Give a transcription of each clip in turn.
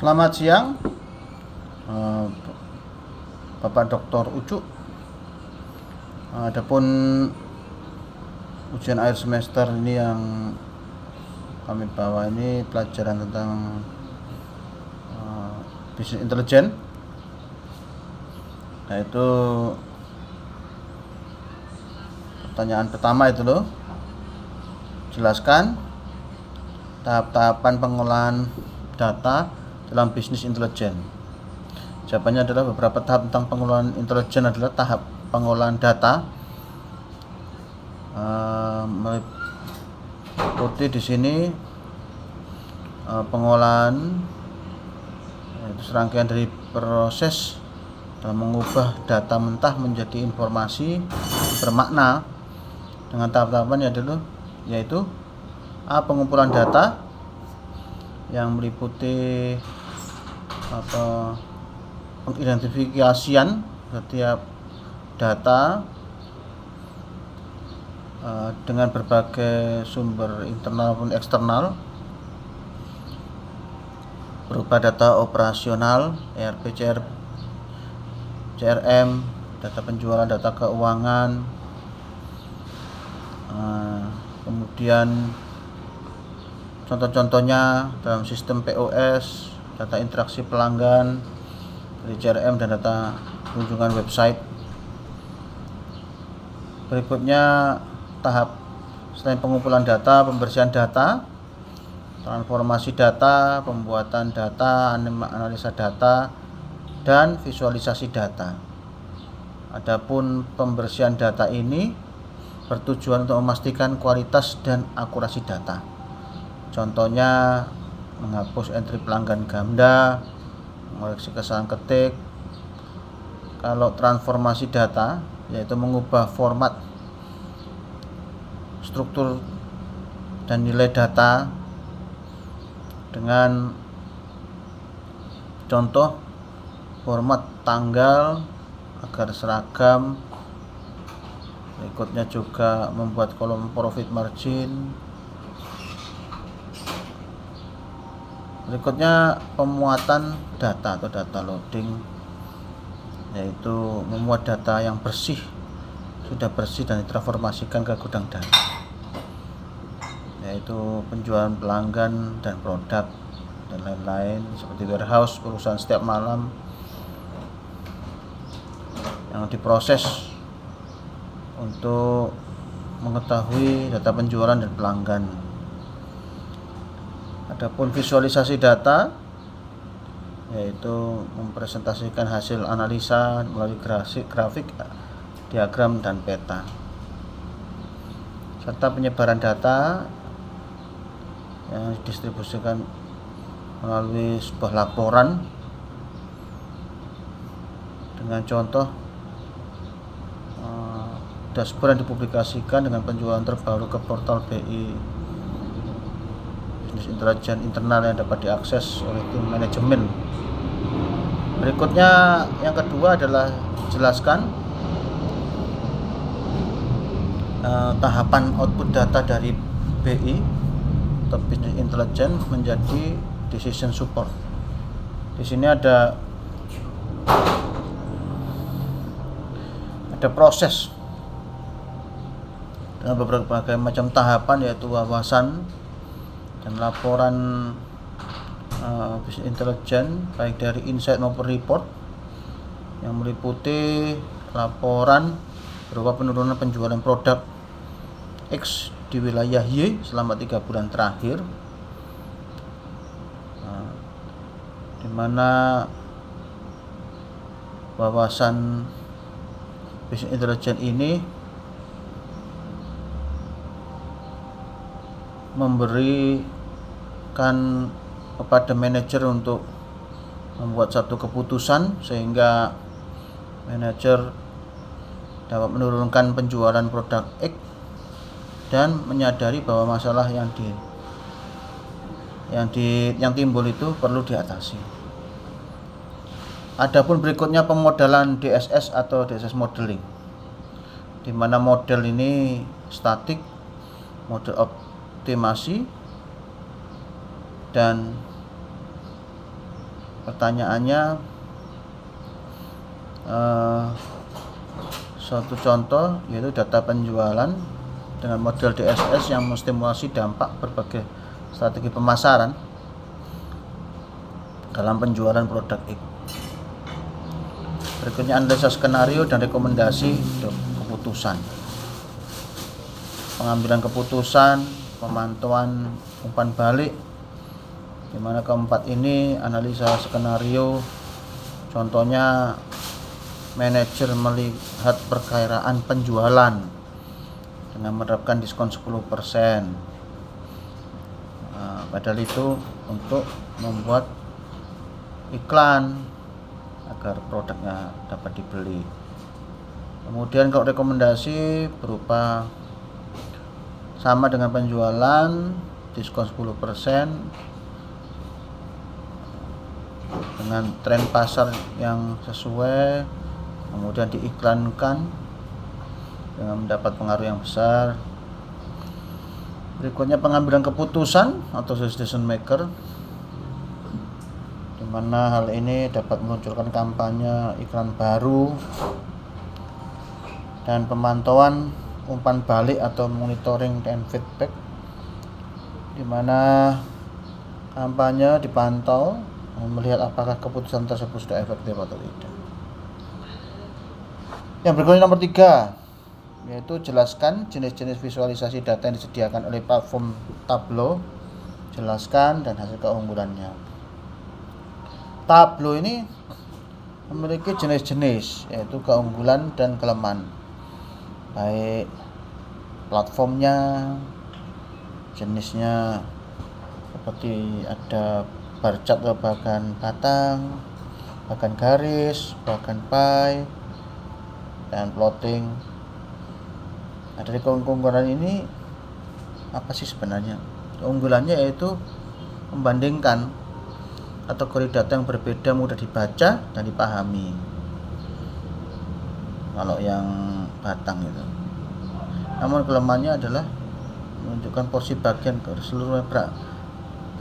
Selamat siang, eh, Bapak Dr. Ucu. Adapun ujian akhir semester ini yang kami bawa ini pelajaran tentang bisnis intelijen, yaitu pertanyaan pertama itu loh, jelaskan tahap-tahapan pengolahan data dalam bisnis intelijen. Jawabannya adalah beberapa tahap tentang pengolahan intelijen adalah tahap pengolahan data, meliputi di sini pengolahan, yaitu serangkaian dari proses dalam mengubah data mentah menjadi informasi bermakna dengan tahap-tahapan yaitu pengumpulan data yang meliputi pengidentifikasian setiap data dengan berbagai sumber internal maupun eksternal, berupa data operasional, ERP, CRM, data penjualan, data keuangan, kemudian contoh-contohnya dalam sistem POS, data interaksi pelanggan dari CRM, dan data kunjungan website. Berikutnya tahap selain pengumpulan data, pembersihan data, transformasi data, pembuatan data, analisa data, dan visualisasi data. Adapun pembersihan data ini bertujuan untuk memastikan kualitas dan akurasi data. Contohnya menghapus entry pelanggan ganda, mengoreksi kesalahan ketik. Kalau transformasi data, yaitu mengubah format, struktur, dan nilai data dengan contoh format tanggal agar seragam. Berikutnya juga membuat kolom profit margin. Berikutnya pemuatan data atau data loading, yaitu memuat data yang sudah bersih dan ditransformasikan ke gudang data, yaitu penjualan pelanggan dan produk dan lain-lain, seperti warehouse perusahaan setiap malam yang diproses untuk mengetahui data penjualan dan pelanggan. Adapun visualisasi data, yaitu mempresentasikan hasil analisa melalui grafik, diagram, dan peta, serta penyebaran data yang didistribusikan melalui sebuah laporan dengan contoh dashboard yang dipublikasikan dengan penjualan terbaru ke portal BI bisnis intelijen internal yang dapat diakses oleh tim manajemen. Berikutnya yang kedua adalah jelaskan tahapan output data dari BI atau bisnis intelijen menjadi decision support. Di sini ada proses dengan berbagai macam tahapan, yaitu wawasan dan laporan bisnis intelijen, baik dari insight maupun report, yang meliputi laporan berupa penurunan penjualan produk X di wilayah Y selama 3 bulan terakhir, di mana wawasan bisnis intelijen ini memberikan kepada manajer untuk membuat satu keputusan, sehingga manajer dapat menurunkan penjualan produk X dan menyadari bahwa masalah yang timbul itu perlu diatasi. Adapun berikutnya pemodelan DSS atau DSS modeling, di mana model ini statik, model optimasi, dan pertanyaannya suatu contoh yaitu data penjualan dengan model DSS yang menstimulasi dampak berbagai strategi pemasaran dalam penjualan produk X. Berikutnya analisa skenario dan rekomendasi keputusan. Pengambilan keputusan, pemantauan umpan balik, di mana keempat ini analisa skenario. Contohnya manajer melihat perkiraan penjualan dengan menerapkan diskon 10%. Padahal itu untuk membuat iklan agar produknya dapat dibeli. Kemudian kalau rekomendasi berupa sama dengan penjualan, diskon 10% dengan tren pasar yang sesuai, kemudian diiklankan dengan mendapat pengaruh yang besar. Berikutnya pengambilan keputusan atau decision maker, di mana hal ini dapat meluncurkan kampanye iklan baru, dan pemantauan umpan balik atau monitoring dan feedback, di mana kampanye dipantau melihat apakah keputusan tersebut sudah efektif atau tidak. Yang berikutnya nomor 3, yaitu jelaskan jenis-jenis visualisasi data yang disediakan oleh platform Tableau, jelaskan dan hasil keunggulannya. Tableau ini memiliki jenis-jenis, yaitu keunggulan dan kelemahan, baik platformnya, jenisnya, seperti ada bar chart atau bagan batang, bagan garis, bagan pie, dan plotting. Nah, dari keunggulan ini apa sih sebenarnya? Keunggulannya yaitu membandingkan kategori data yang berbeda mudah dibaca dan dipahami. Kalau yang batang itu. Namun kelemahannya adalah menunjukkan porsi bagian keseluruhan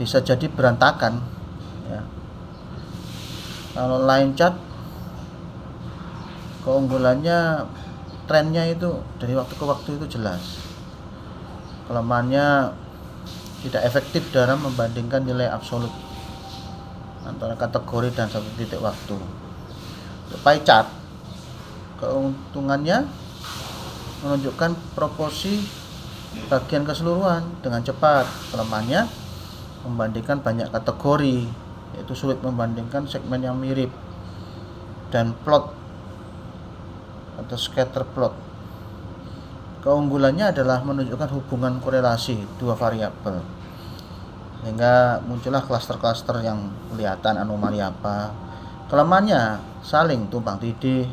bisa jadi berantakan, ya. Kalau line chart, keunggulannya trennya itu dari waktu ke waktu itu jelas. Kelemahannya tidak efektif dalam membandingkan nilai absolut antara kategori dan satu titik waktu. Pie chart, keuntungannya menunjukkan proporsi bagian keseluruhan dengan cepat. Kelemahannya membandingkan banyak kategori, yaitu sulit membandingkan segmen yang mirip. Dan plot atau scatter plot, keunggulannya adalah menunjukkan hubungan korelasi dua variabel, sehingga muncullah klaster-klaster yang kelihatan anomali apa. Kelemahannya saling tumpang tindih,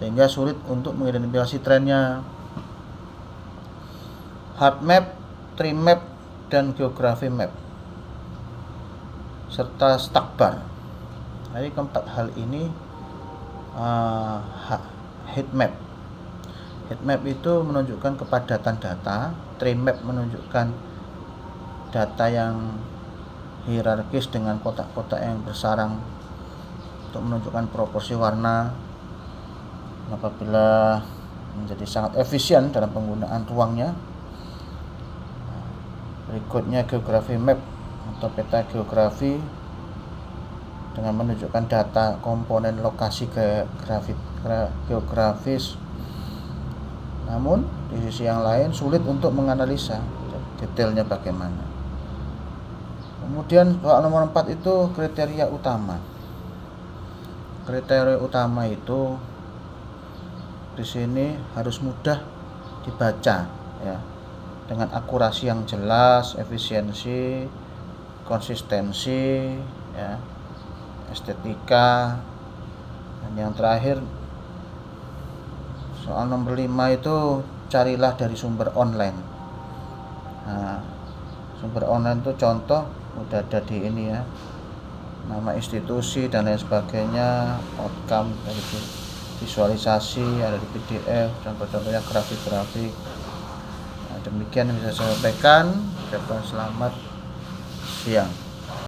sehingga sulit untuk mengidentifikasi trennya. Heart map, tree map, dan geography map, serta stack bar. Jadi keempat hal ini heat map. Heat map itu menunjukkan kepadatan data, tree map menunjukkan data yang hierarkis dengan kotak-kotak yang bersarang untuk menunjukkan proporsi warna. Apabila menjadi sangat efisien dalam penggunaan ruangnya. Berikutnya geography map atau peta geografi dengan menunjukkan data komponen lokasi geografis. Namun di sisi yang lain sulit untuk menganalisa detailnya bagaimana. Kemudian soal nomor 4 itu kriteria utama. Kriteria utama itu di sini harus mudah dibaca, ya, dengan akurasi yang jelas, efisiensi, konsistensi, ya, estetika. Dan yang terakhir soal nomor 5 itu carilah dari sumber online. Nah, sumber online itu contoh udah ada di ini, ya, nama institusi dan lain sebagainya, outcome dari visualisasi ada di PDF, contoh-contohnya grafik-grafik. Nah, demikian yang bisa saya sampaikan. Selamat siang.